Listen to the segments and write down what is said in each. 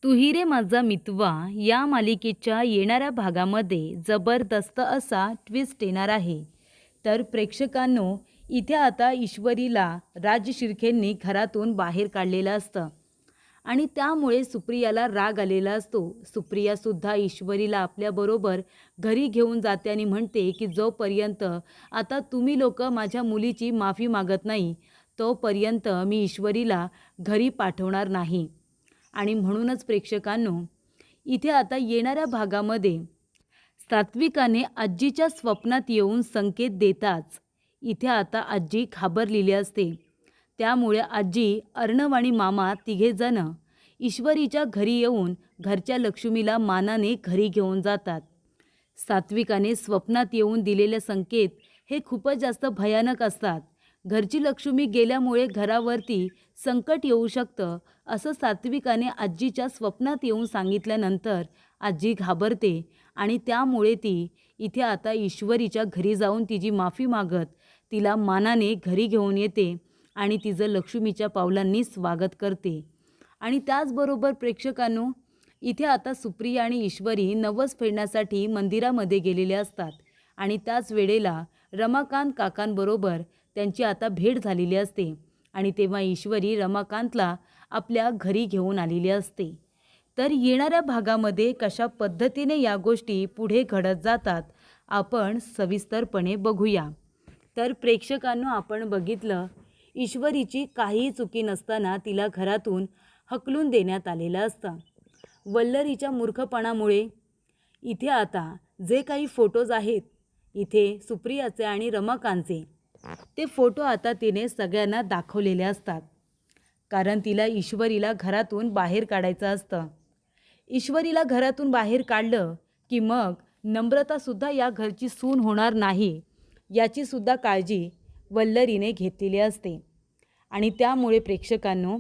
तू ही रे माझा मितवा या मालिकेच्या येणाऱ्या भागामध्ये जबरदस्त असा ट्विस्ट येणार आहे. तर प्रेक्षकांनो, इथे आता ईश्वरीला राज शिर्केंनी घरातून बाहेर काढलेलं असतं आणि त्यामुळे सुप्रियाला राग आलेला असतो. सुप्रियासुद्धा ईश्वरीला आपल्याबरोबर घरी घेऊन जाते आणि म्हणते की जोपर्यंत आता तुम्ही लोक माझ्या मुलीची माफी मागत नाही तोपर्यंत मी ईश्वरीला घरी पाठवणार नाही. आणि म्हणूनच प्रेक्षकांनो, इथे आता येणाऱ्या भागामध्ये सात्विकाने आजीच्या स्वप्नात येऊन संकेत देताच इथे आता आजी घाबरलेली असते. त्यामुळे आजी, अर्णव आणि मामा तिघेजण ईश्वरीच्या घरी येऊन घरच्या लक्ष्मीला मानाने घरी घेऊन जातात. सात्विकाने स्वप्नात येऊन दिलेले संकेत हे खूपच जास्त भयानक असतात. घरची लक्ष्मी गेल्यामुळे घरावरती संकट येऊ शकतं असं सात्विकाने आजीच्या स्वप्नात येऊन सांगितल्यानंतर आजी घाबरते आणि त्यामुळे ती इथे आता ईश्वरीच्या घरी जाऊन तिची माफी मागत तिला मानाने घरी घेऊन येते आणि तिचं लक्ष्मीच्या पावलांनी स्वागत करते. आणि त्याचबरोबर प्रेक्षकांनो, इथे आता सुप्रिया आणि ईश्वरी नवस फेडण्यासाठी मंदिरामध्ये गेलेले असतात आणि त्याच वेळेला रमाकांत काकांबरोबर त्यांची आता भेट झालेली असते आणि तेव्हा ईश्वरी रमाकांतला आपल्या घरी घेऊन आलेली असते. तर येणाऱ्या भागामध्ये कशा पद्धतीने या गोष्टी पुढे घडत जातात आपण सविस्तरपणे बघूया. तर प्रेक्षकांनो, आपण बघितलं ईश्वरीची काहीही चुकी नसताना तिला घरातून हकलून देण्यात आलेलं असतं. वल्लरीच्या मूर्खपणामुळे इथे आता जे काही फोटोज आहेत इथे सुप्रियाचे आणि रमाकांतचे, ते फोटो आता तिने सगळ्यांना दाखवलेले असतात. कारण तिला ईश्वरीला घरातून बाहेर काढायचं असतं. ईश्वरीला घरातून बाहेर काढलं की मग नम्रतासुद्धा या घरची सून होणार नाही याचीसुद्धा काळजी वल्लरीने घेतलेली असते. आणि त्यामुळे प्रेक्षकांनो,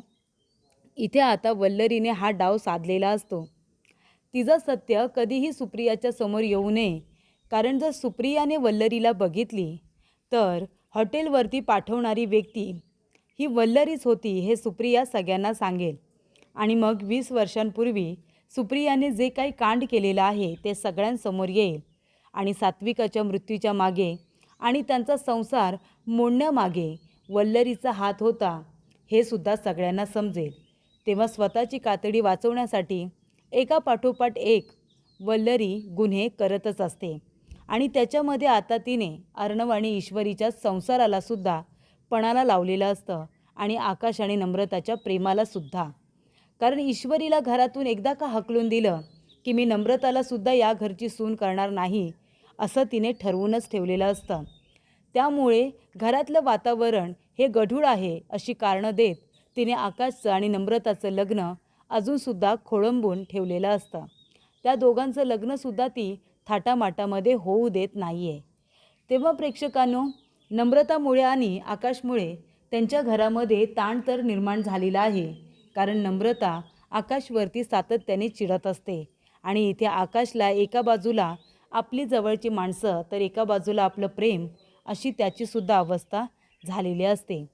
इथे आता वल्लरीने हा डाव साधलेला असतो. तिचं सत्य कधीही सुप्रियाच्या समोर येऊ नये, कारण जर सुप्रियाने वल्लरीला बघितली तर हॉटेलवरती पाठवणारी व्यक्ती ही वल्लरीच होती हे सुप्रिया सगळ्यांना सांगेल. आणि मग 20 वर्षांपूर्वी सुप्रियाने जे काही कांड केलेलं आहे ते सगळ्यांसमोर येईल आणि सात्विकाच्या मृत्यूच्या मागे आणि त्यांचा संसार मोडण्यामागे वल्लरीचा हात होता हे सुद्धा सगळ्यांना समजेल. तेव्हा स्वतःची कातडी वाचवण्यासाठी एका पाठोपाठ एक वल्लरी गुन्हे करतच असते आणि त्याच्यामध्ये आता तिने अर्णव आणि ईश्वरीच्या संसाराला सुद्धा पणाला लावलेलं असतं आणि आकाश आणि नम्रताच्या प्रेमाला सुद्धा. कारण ईश्वरीला घरातून एकदा का हकलून दिलं की मी नम्रताला सुद्धा या घरची सून करणार नाही असं तिने ठरवूनच ठेवलेलं असतं. त्यामुळे घरातलं वातावरण हे गढूळ आहे अशी कारणं देत तिने आकाशचं आणि नम्रताचं लग्न अजूनसुद्धा खोळंबून ठेवलेलं असतं. त्या दोघांचं लग्नसुद्धा ती थाटामाटामध्ये होऊ देत नाही आहे. तेव्हा प्रेक्षकांनो, नम्रतामुळे आणि आकाशमुळे त्यांच्या घरामध्ये ताण तर निर्माण झालेला आहे. कारण नम्रता आकाशवरती सातत्याने चिडत असते आणि इथे आकाशला एका बाजूला आपली जवळची माणसं तर एका बाजूला आपलं प्रेम अशी त्याचीसुद्धा अवस्था झालेली असते.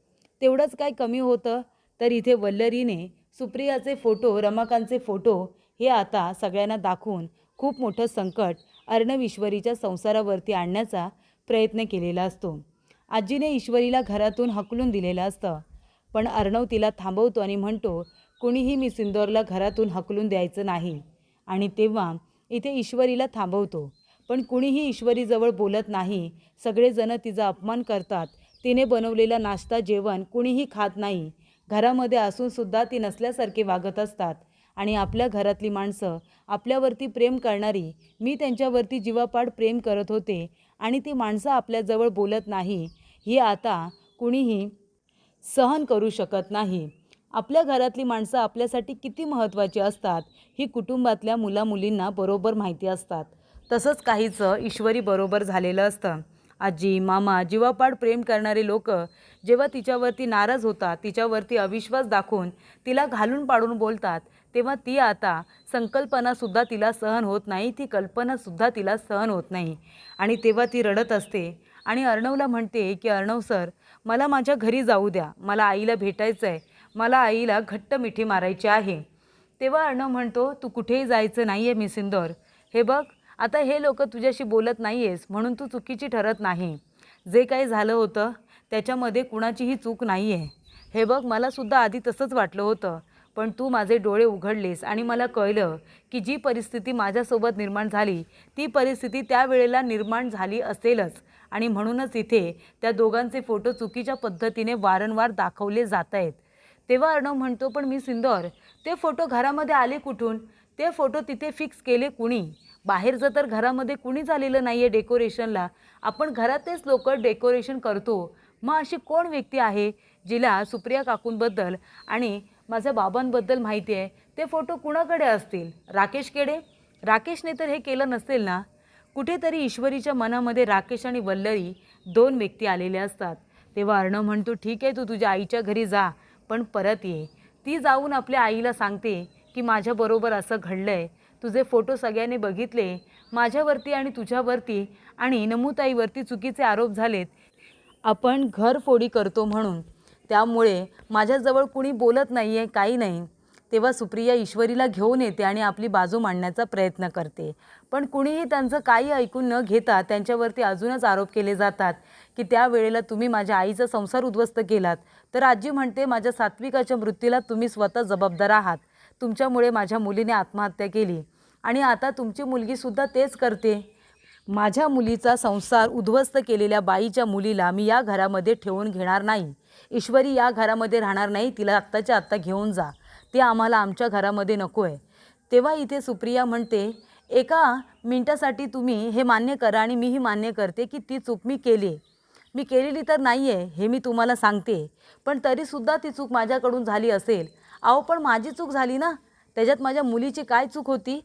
तेवढंच काय कमी होतं तर इथे वल्लरीने सुप्रियाचे फोटो, रमाकांतचे फोटो हे आता सगळ्यांना दाखवून खूप मोठं संकट अर्णव ईश्वरीच्या संसारावरती आणण्याचा प्रयत्न केलेला असतो. आजीने ईश्वरीला घरातून हकलून दिलेलं असतं, पण अर्णव तिला थांबवतो आणि म्हणतो कुणीही मी सिंदूरला घरातून हकलून द्यायचं नाही. आणि तेव्हा इथे ईश्वरीला थांबवतो, पण कुणीही ईश्वरीजवळ बोलत नाही. सगळेजण तिचा अपमान करतात. तिने बनवलेला नाश्ता, जेवण कुणीही खात नाही. घरामध्ये असूनसुद्धा ती नसल्यासारखे वागत असतात आणि आपल्या घरातली माणसं आपल्यावरती प्रेम करणारी, मी त्यांच्यावरती जीवापाड प्रेम करत होते आणि ती माणसं आपल्याजवळ बोलत नाही, ही आता कुणीही सहन करू शकत नाही. आपल्या घरातली माणसं आपल्यासाठी किती महत्त्वाची असतात ही कुटुंबातल्या मुलामुलींना बरोबर माहिती असतात. तसंच काहीचं ईश्वरीबरोबर झालेलं असतं. आजी, मामा, जीवापाड प्रेम करणारे लोक जेव्हा तिच्यावरती नाराज होतात, तिच्यावरती अविश्वास दाखवून तिला घालून पाडून बोलतात, तेव्हा ती आता संकल्पनासुद्धा तिला सहन होत नाही, ती कल्पनासुद्धा तिला सहन होत नाही आणि तेव्हा ती रडत असते आणि अर्णवला म्हणते की अर्णव सर, मला माझ्या घरी जाऊ द्या, मला आईला भेटायचं आहे, मला आईला घट्ट मिठी मारायची आहे. तेव्हा अर्णव म्हणतो, तू कुठेही जायचं नाही आहे मिस इंदौर. हे बघ, आता हे लोक तुझ्याशी बोलत नाही आहेस म्हणून तू चुकीची ठरत नाही. जे काही झालं होतं त्याच्यामध्ये कुणाचीही चूक नाही आहे. हे बघ, मलासुद्धा आधी तसंच वाटलं होतं, पण तू माझे डोळे उघडलेस आणि मला कळलं की जी परिस्थिती माझ्यासोबत निर्माण झाली ती परिस्थिती त्यावेळेला निर्माण झाली असेलच, आणि म्हणूनच इथे त्या दोघांचे फोटो चुकीच्या पद्धतीने वारंवार दाखवले जात आहेत. तेव्हा अर्णव म्हणतो, पण मिस इंदौर, ते फोटो घरामध्ये आले कुठून? ते फोटो तिथे फिक्स केले कुणी? बाहेरचं तर घरामध्ये कुणीच आलेलं नाही आहे डेकोरेशनला. आपण घरातच लोक डेकोरेशन करतो. मग अशी कोण व्यक्ती आहे जिला सुप्रिया काकूंबद्दल आणि माझ्या बाबांबद्दल माहिती आहे? ते फोटो कुणाकडे असतील? राकेशकडे? राकेशने तर हे केलं नसेल ना. कुठेतरी ईश्वरीच्या मनामध्ये राकेश आणि वल्लरी दोन व्यक्ती आलेल्या असतात. तेव्हा अर्णव म्हणतो, ठीक आहे, तू तुझ्या आईच्या घरी जा, पण परत ये. ती जाऊन आपल्या आईला सांगते की माझ्याबरोबर असं घडलं आहे, तुझे फोटो सगळ्यांनी बघितले, माझ्यावरती आणि तुझ्यावरती आणि नमुताईवरती चुकीचे आरोप झालेत, आपण घरफोडी करतो म्हणून, त्यामुळे माझ्याजवळ कुणी बोलत नाही आहे, काही नाही. तेव्हा सुप्रिया ईश्वरीला घेऊन येते आणि आपली बाजू मांडण्याचा प्रयत्न करते, पण कुणीही त्यांचं काही ऐकून न घेता त्यांच्यावरती अजूनच आरोप केले जातात की त्यावेळेला तुम्ही माझ्या आईचा संसार उद्ध्वस्त केलात. तर आजी म्हणते, माझ्या सात्विकाच्या मृत्यूला तुम्ही स्वतः जबाबदार आहात. तुमच्यामुळे माझ्या मुलीने आत्महत्या केली आणि आता तुमची मुलगीसुद्धा तेच करते. माझ्या मुलीचा संसार उद्ध्वस्त केलेल्या बाईच्या मुलीला मी या घरामध्ये ठेवून घेणार नाही. ईश्वरी या घरामध्ये राहणार नाही, तिला आत्ताच्या आत्ता घेऊन जा. ते आम्हाला आमच्या घरामध्ये नको आहे. तेव्हा इथे सुप्रिया म्हणते, एका मिनटासाठी तुम्ही हे मान्य करा आणि मीही मान्य करते की ती चूक मी केली. मी केलेली तर नाही आहे हे मी तुम्हाला सांगते, पण तरीसुद्धा ती चूक माझ्याकडून झाली असेल. अहो, पण माझी चूक झाली ना, त्याच्यात माझ्या मुलीची काय चूक होती?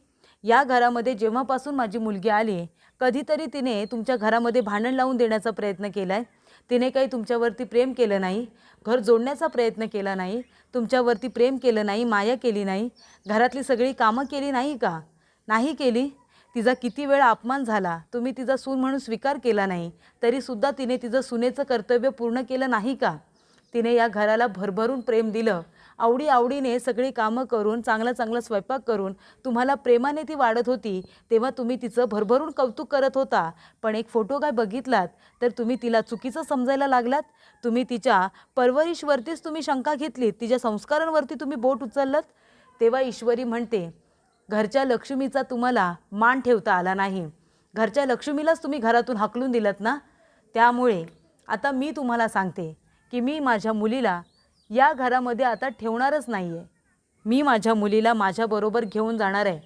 या घरामध्ये जेव्हापासून माझी मुलगी आली, कधीतरी तिने तुमच्या घरामध्ये भांडण लावून देण्याचा प्रयत्न केला आहे? तिने काही तुमच्यावरती प्रेम केलं नाही, घर जोडण्याचा प्रयत्न केला नाही, तुमच्यावरती प्रेम केलं नाही, माया केली नाही, घरातली सगळी कामं केली नाही का? नाही केली. तिचा किती वेळा अपमान झाला, तुम्ही तिचा सून म्हणून स्वीकार केला नाही, तरीसुद्धा तिने तिचं सुनेचं कर्तव्य पूर्ण केलं नाही का? तिने या घराला भरभरून प्रेम दिलं, आवडीने सगळी कामं करून, चांगला चांगला स्वयंपाक करून तुम्हाला प्रेमाने ती वाढत होती, तेव्हा तुम्ही तिचं भरभरून कौतुक करत होता. पण एक फोटो काय बघितलात तर तुम्ही तिला चुकीचं समजायला लागलात. तुम्ही तिच्या परवरिशवरतीच तुम्ही शंका घेतलीत, तिच्या संस्कारांवरती तुम्ही बोट उचललत. तेव्हा ईश्वरी म्हणते, घरच्या लक्ष्मीचा तुम्हाला मान ठेवता आला नाही. घरच्या लक्ष्मीलाच तुम्ही घरातून हाकलून दिलत ना. त्यामुळे आता मी तुम्हाला सांगते की मी माझ्या मुलीला या घरामध्ये आता ठेवणारच नाही आहे. मी माझ्या मुलीला माझ्याबरोबर घेऊन जाणार आहे.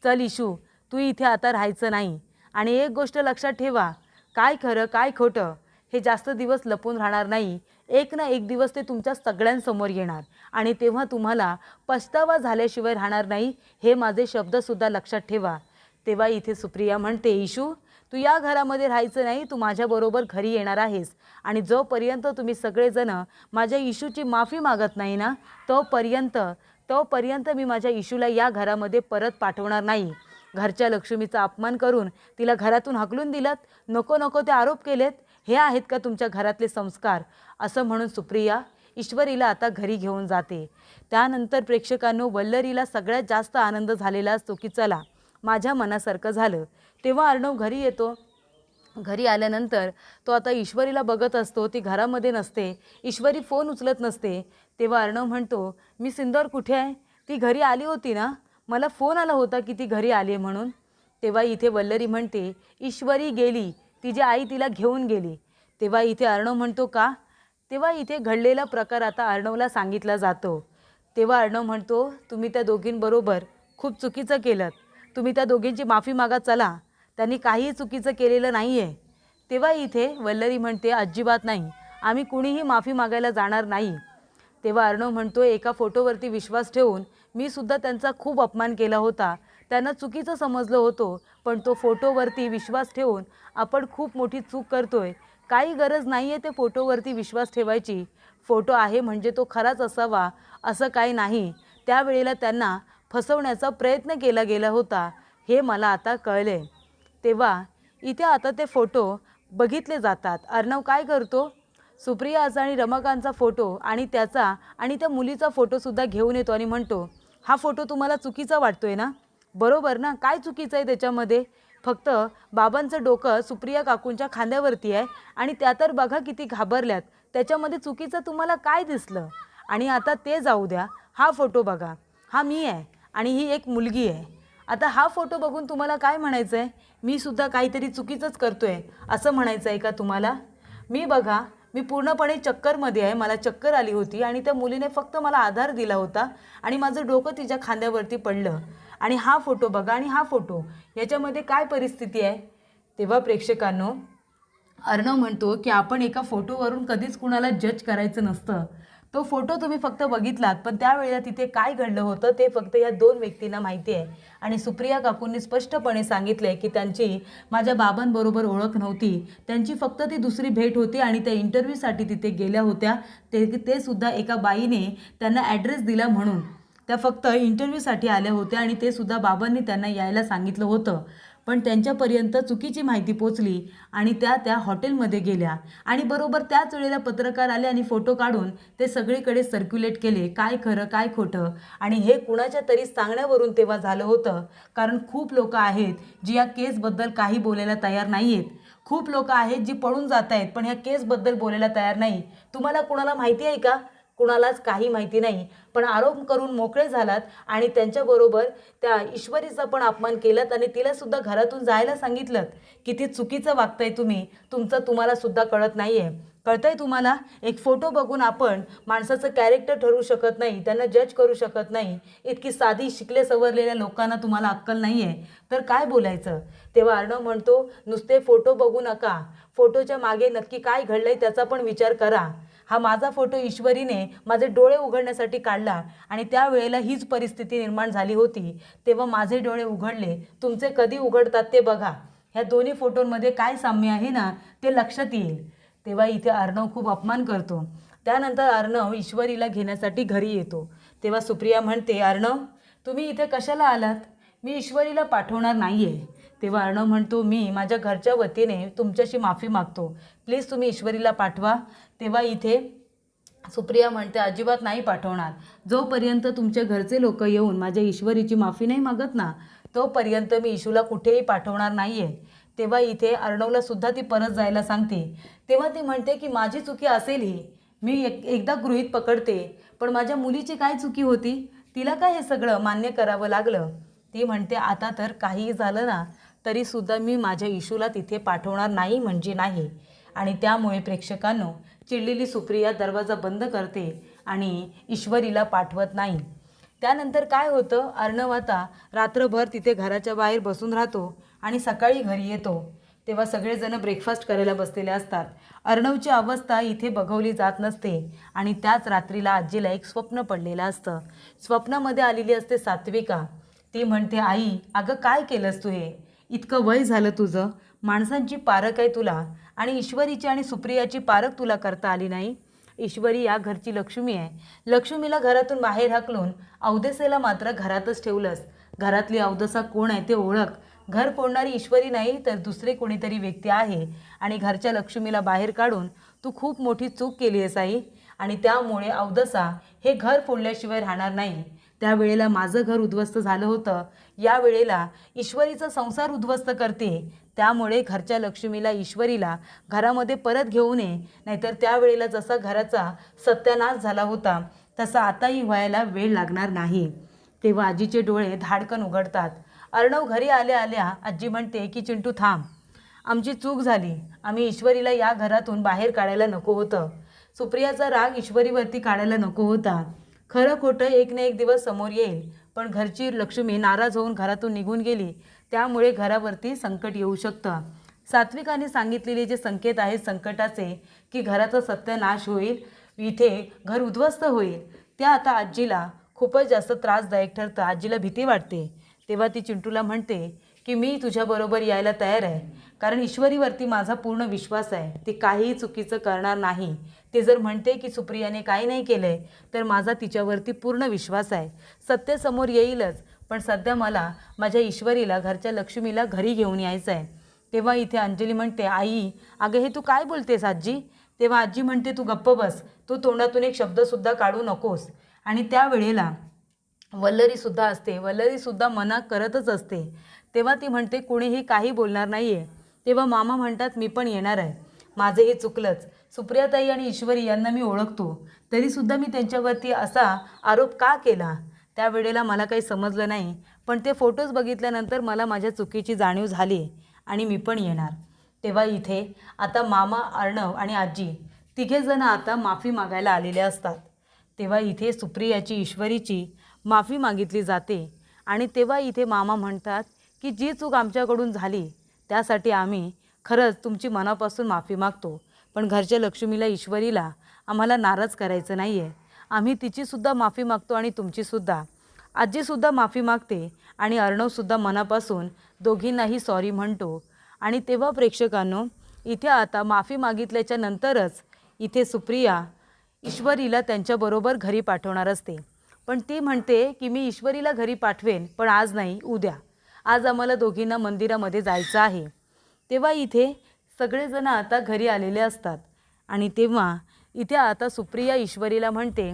चल इशू, तू इथे आता राहायचं नाही. आणि एक गोष्ट लक्षात ठेवा, काय खरं काय खोटं हे जास्त दिवस लपून राहणार नाही. एक ना एक दिवस ते तुमच्या सगळ्यांसमोर येणार आणि तेव्हा तुम्हाला पछतावा झाल्याशिवाय राहणार नाही. हे माझे शब्दसुद्धा लक्षात ठेवा. तेव्हा इथे सुप्रिया म्हणते, इशू, तू या घरामध्ये राहायचं नाही, तू माझ्याबरोबर घरी येणार आहेस. आणि जोपर्यंत तुम्ही सगळेजण माझ्या इशूची माफी मागत नाही ना, तोपर्यंत मी माझ्या इशूला या घरामध्ये परत पाठवणार नाही. घरच्या लक्ष्मीचा अपमान करून तिला घरातून हाकलून दिलात, नको ते आरोप केलेत, हे आहेत का तुमच्या घरातले संस्कार? असं म्हणून सुप्रिया ईश्वरीला आता घरी घेऊन जाते. त्यानंतर प्रेक्षकांनो, वल्लरीला सगळ्यात जास्त आनंद झालेला असतो की चला, माझ्या मनासारखं झालं. तेव्हा अर्णव घरी येतो. घरी आल्यानंतर तो आता ईश्वरीला बघत असतो, ती घरामध्ये नसते. ईश्वरी फोन उचलत नसते. तेव्हा अर्णव म्हणतो, मिस इंदौर कुठे आहे? ती घरी आली होती ना, मला फोन आला होता की ती घरी आली आहे म्हणून. तेव्हा इथे वल्लरी म्हणते, ईश्वरी गेली, तिची आई तिला घेऊन गेली. तेव्हा इथे अर्णव म्हणतो, का? तेव्हा इथे घडलेला प्रकार आता अर्णवला सांगितला जातो. तेव्हा अर्णव म्हणतो, तुम्ही त्या दोघींबरोबर खूप चुकीचं केलं, तुम्ही त्या दोघींची माफी मागा, चला, त्यांनी काहीही चुकीचं केलेलं नाही आहे. तेव्हा इथे वल्लरी म्हणते, अजिबात नाही, आम्ही कुणीही माफी मागायला जाणार नाही. तेव्हा अर्णव म्हणतो, एका फोटोवरती विश्वास ठेवून मी सुद्धा त्यांचा खूप अपमान केला होता, त्यांना चुकीचं समजलं होतं, पण तो फोटोवरती विश्वास ठेवून आपण खूप मोठी चूक करतोय. काही गरज नाही आहे ते फोटोवरती विश्वास ठेवायची. फोटो आहे म्हणजे तो खराच असावा असं काही नाही. त्यावेळेला त्यांना फसवण्याचा प्रयत्न केला गेला होता, हे मला आता कळले. तेव्हा इथे आता ते फोटो बघितले जातात. अर्णव काय करतो, सुप्रियाचा आणि रमाकांतचा फोटो आणि त्याचा आणि त्या मुलीचा फोटोसुद्धा घेऊन येतो आणि म्हणतो, हा फोटो तुम्हाला चुकीचा वाटतोय ना? बरोबर ना? काय चुकीचं आहे त्याच्यामध्ये? फक्त बाबांचं डोकं सुप्रिया काकूंच्या खांद्यावरती आहे आणि त्या तर बघा किती घाबरल्यात. त्याच्यामध्ये चुकीचं तुम्हाला काय दिसलं? आणि आता ते जाऊ द्या, हा फोटो बघा. हा मी आहे आणि ही एक मुलगी आहे. आता हा फोटो बघून तुम्हाला काय म्हणायचं आहे? मी सुद्धा काहीतरी चुकीचंच करतोय असं म्हणायचं आहे का तुम्हाला? मी बघा, मी पूर्णपणे चक्करमध्ये आहे. मला चक्कर आली होती आणि त्या मुलीने फक्त मला आधार दिला होता आणि माझं डोकं तिच्या खांद्यावरती पडलं. आणि हा फोटो बघा आणि हा फोटो, याच्यामध्ये काय परिस्थिती आहे? तेव्हा प्रेक्षकांनो, अर्णव म्हणतो की आपण एका फोटोवरून कधीच कुणाला जज करायचं नसतं. तो फोटो तुम्ही फक्त बघितलात, पण त्यावेळेला तिथे काय घडलं होतं ते फक्त या दोन व्यक्तींना माहिती आहे. आणि सुप्रिया काकूंनी स्पष्टपणे सांगितलं आहे की त्यांची माझ्या बाबांबरोबर ओळख नव्हती. त्यांची फक्त ती दुसरी भेट होती आणि त्या इंटरव्ह्यूसाठी तिथे गेल्या होत्या. ते सुद्धा एका बाईने त्यांना ॲड्रेस दिला म्हणून. त्या फक्त इंटरव्ह्यूसाठी आल्या होत्या आणि ते सुद्धा बाबांनी त्यांना यायला सांगितलं होतं. पण त्यांच्यापर्यंत चुकीची माहिती पोचली आणि त्या हॉटेलमध्ये गेल्या आणि बरोबर त्याच वेळेला पत्रकार आले आणि फोटो काढून ते सगळीकडे सर्क्युलेट केले. काय खरं काय खोटं, आणि हे कुणाच्या तरी सांगण्यावरून तेव्हा झालं होतं. कारण खूप लोक आहेत जी या केसबद्दल काही बोलायला तयार नाही आहेत. खूप लोक आहेत जी पळून जात आहेत पण ह्या केसबद्दल बोलायला तयार नाही. तुम्हाला कुणाला माहिती आहे का? कुणालाच काही माहिती नाही. पण आरोप करून मोकळे झालात आणि त्यांच्याबरोबर त्या ईश्वरीचा पण अपमान केलात आणि तिलासुद्धा घरातून जायला सांगितलं. किती चुकीचं वागताय तुम्ही. तुम्हाला सुद्धा कळत नाही आहे. कळतंय तुम्हाला? एक फोटो बघून आपण माणसाचं कॅरेक्टर ठरवू शकत नाही, त्यांना जज करू शकत नाही. इतकी साधी शिकले सवरलेल्या लोकांना तुम्हाला अक्कल नाही आहे तर काय बोलायचं? तेव्हा अर्णव म्हणतो, नुसते फोटो बघू नका, फोटोच्या मागे नक्की काय घडलंय त्याचा पण विचार करा. हा माझा फोटो ईश्वरीने माझे डोळे उघडण्यासाठी काढला आणि त्यावेळेला हीच परिस्थिती निर्माण झाली होती. तेव्हा माझे डोळे उघडले. तुमचे कधी उघडतात ते बघा. ह्या दोन्ही फोटोंमध्ये काय साम्य आहे ना ते लक्षात येईल. तेव्हा इथे अर्णव खूप अपमान करतो. त्यानंतर अर्णव ईश्वरीला घेण्यासाठी घरी येतो. तेव्हा सुप्रिया म्हणते, अर्णव तुम्ही इथे कशाला आलात? मी ईश्वरीला पाठवणार नाही आहे. तेव्हा अर्णव म्हणतो, मी माझ्या घरच्या वतीने तुमच्याशी माफी मागतो, प्लीज तुम्ही ईश्वरीला पाठवा. तेव्हा इथे सुप्रिया म्हणते, अजिबात नाही पाठवणार. जोपर्यंत तुमच्या घरचे लोक येऊन माझ्या ईश्वरीची माफी नाही मागत ना तोपर्यंत मी ईशूला कुठेही पाठवणार नाही आहे. तेव्हा इथे अर्णवला सुद्धा ती परत जायला सांगते. तेव्हा ती म्हणते की माझी चुकी असेल ही, मी एकदा गृहीत पकडते, पण माझ्या मुलीची काय चुकी होती? तिला काय हे सगळं मान्य करावं लागलं? ती म्हणते, आता तर काहीही झालं ना तरीसुद्धा मी माझ्या इशूला तिथे पाठवणार नाही म्हणजे नाही. आणि त्यामुळे प्रेक्षकांनो, चिडलेली सुप्रिया दरवाजा बंद करते आणि ईश्वरीला पाठवत नाही. त्यानंतर काय होतं, अर्णव आता रात्रभर तिथे घराच्या बाहेर बसून राहतो आणि सकाळी घरी येतो. तेव्हा सगळेजण ब्रेकफास्ट करायला बसलेले असतात. अर्णवची अवस्था इथे बघवली जात नसते आणि त्याच रात्रीला आजीला एक स्वप्न पडलेलं असतं. स्वप्नामध्ये आलेली असते सात्विका. ती म्हणते, आई अगं काय केलंस तू हे? इतकं वय झालं तुझं, माणसांची पारख आहे तुला आणि ईश्वरीची आणि सुप्रियाची पारख तुला करता आली नाही. ईश्वरी या घरची लक्ष्मी आहे. लक्ष्मीला घरातून बाहेर हाकलून अवदसेला मात्र घरातच ठेवलंस. घरातली अवदसा कोण आहे ते ओळख. घर फोडणारी ईश्वरी नाही तर दुसरे कोणीतरी व्यक्ती आहे आणि घरच्या लक्ष्मीला बाहेर काढून तू खूप मोठी चूक केली आहेस आई. आणि त्यामुळे अवदसा हे घर फोडल्याशिवाय राहणार नाही. त्यावेळेला माझं घर उद्ध्वस्त झालं होतं, यावेळेला ईश्वरीचा संसार उद्ध्वस्त करते. त्यामुळे घरच्या लक्ष्मीला ईश्वरीला घरामध्ये परत घेऊ नये, नाहीतर त्यावेळेला जसा घराचा सत्यानाश झाला होता तसा आताही व्हायला वेळ लागणार नाही. तेव्हा आजीचे डोळे धाडकन उघडतात. अर्णव घरी आल्या आल्या आजी म्हणते की चिंटू थांब, आमची चूक झाली, आम्ही ईश्वरीला या घरातून बाहेर काढायला नको होतं. सुप्रियाचा राग ईश्वरीवरती काढायला नको होता. खरं खोटं एक ना एक दिवस समोर येईल, पण घरची लक्ष्मी नाराज होऊन घरातून निघून गेली, त्यामुळे घरावरती संकट येऊ शकतं. सात्विकाने सांगितलेले जे संकेत आहेत संकटाचे, की घराचा सत्यानाश होईल, इथे घर उद्ध्वस्त होईल, त्या आता आजीला खूपच जास्त त्रासदायक ठरतं. आजीला भीती वाटते. तेव्हा ती चिंटूला म्हणते की मी तुझ्याबरोबर यायला तयार आहे, कारण ईश्वरीवरती माझा पूर्ण विश्वास आहे, ती काहीही चुकीचं करणार नाही. ते जर म्हणते की सुप्रियाने काही नाही केलं आहे तर माझा तिच्यावरती पूर्ण विश्वास आहे. सत्य समोर येईलच, पण सध्या मला माझ्या ईश्वरीला घरच्या लक्ष्मीला घरी घेऊन यायचं आहे. तेव्हा इथे अंजली म्हणते, आई अगं हे तू काय बोलतेस आजी? तेव्हा आजी म्हणते, तू गप्प बस, तू तोंडातून एक शब्दसुद्धा काढू नकोस. आणि त्यावेळेला वल्लरीसुद्धा असते. वल्लरीसुद्धा मना करतच असते. तेव्हा ती म्हणते कुणीही काही बोलणार नाही आहे. तेव्हा मामा म्हणतात मी पण येणार आहे. माझं हे चुकलंच. सुप्रियाताई आणि ईश्वरी यांना मी ओळखतो, तरीसुद्धा मी त्यांच्यावरती असा आरोप का केला त्यावेळेला मला काही समजलं नाही. पण ते फोटोज बघितल्यानंतर मला माझ्या चुकीची जाणीव झाली आणि मी पण येणार. तेव्हा इथे आता मामा, अर्णव आणि आजी तिघेजण आता माफी मागायला आलेले असतात. तेव्हा इथे सुप्रियाची, ईश्वरीची माफी मागितली जाते आणि तेव्हा इथे मामा म्हणतात की जी चूक आमच्याकडून झाली त्यासाठी आम्ही खरंच तुमची मनापासून माफी मागतो. पण घरच्या लक्ष्मीला, ईश्वरीला आम्हाला नाराज करायचं नाही आहे. आम्ही तिचीसुद्धा माफी मागतो आणि तुमचीसुद्धा. आजीसुद्धा माफी मागते आणि अर्णवसुद्धा मनापासून दोघींनाही सॉरी म्हणतो. आणि तेव्हा प्रेक्षकांनो, इथे आता माफी मागितल्याच्या नंतरच इथे सुप्रिया ईश्वरीला त्यांच्याबरोबर घरी पाठवणार असते. पण ती म्हणते की मी ईश्वरीला घरी पाठवेन, पण आज नाही, उद्या. आज आम्हाला दोघींना मंदिरामध्ये जायचं आहे. तेव्हा इथे सगळेजण आता घरी आलेले असतात आणि तेव्हा इथे आता सुप्रिया ईश्वरीला म्हणते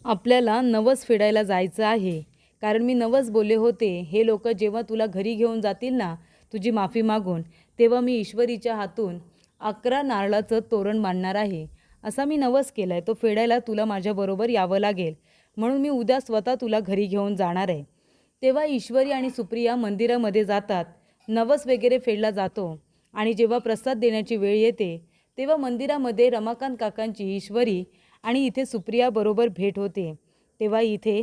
आपल्याला नवस फेडायला जायचं आहे, कारण मी नवस बोलले होते हे लोक जेव्हा तुला घरी घेऊन जातील ना तुझी माफी मागून, तेव्हा मी ईश्वरीच्या हातून 11 नारळाचं तोरण बांधणार आहे. असा मी नवस केला आहे. तो फेडायला तुला माझ्याबरोबर यावं लागेल. म्हणून मी उद्या स्वतः तुला घरी घेऊन जाणार आहे. तेव्हा ईश्वरी आणि सुप्रिया मंदिरामध्ये जातात. नवस वगैरे फेडला जातो आणि जेव्हा प्रसाद देण्याची वेळ येते तेव्हा मंदिरामध्ये रमाकांत काकांची ईश्वरी आणि इथे सुप्रियाबरोबर भेट होते. तेव्हा इथे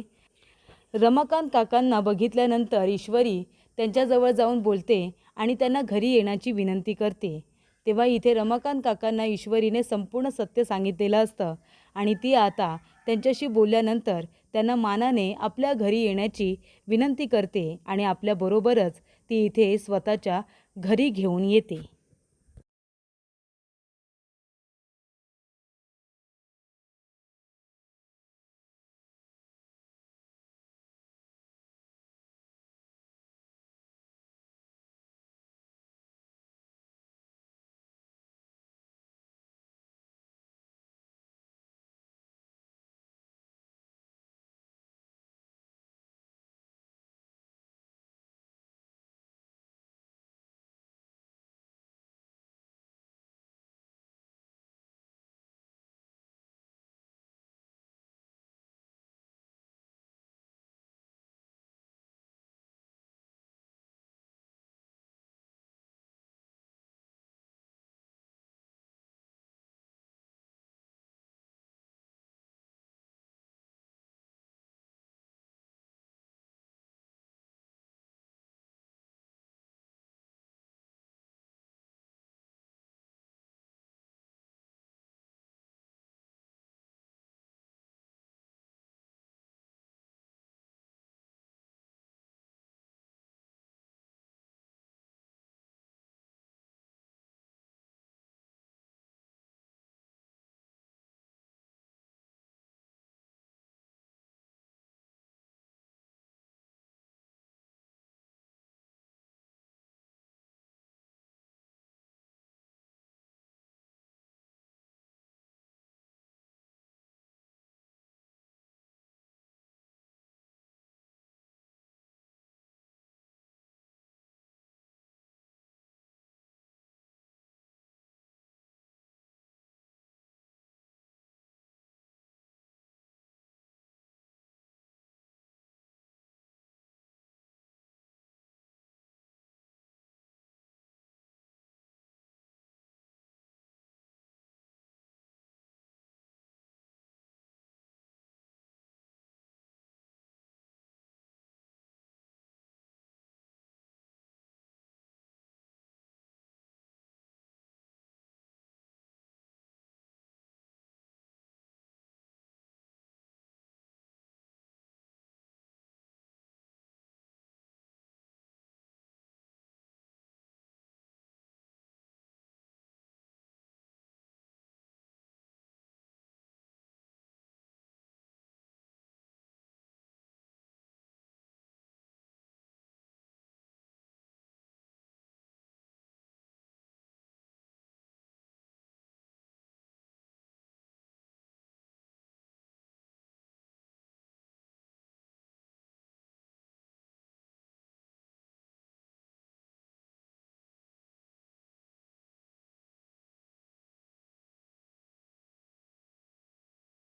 रमाकांत काकांना बघितल्यानंतर ईश्वरी त्यांच्याजवळ जाऊन बोलते आणि त्यांना घरी येण्याची विनंती करते. तेव्हा इथे रमाकांत काकांना ईश्वरीने संपूर्ण सत्य सांगितलेलं असतं आणि ती आता त्यांच्याशी बोलल्यानंतर त्यांना मानाने आपल्या घरी येण्याची विनंती करते आणि आपल्याबरोबरच ती इथे स्वतःच्या घरी घेऊन येते.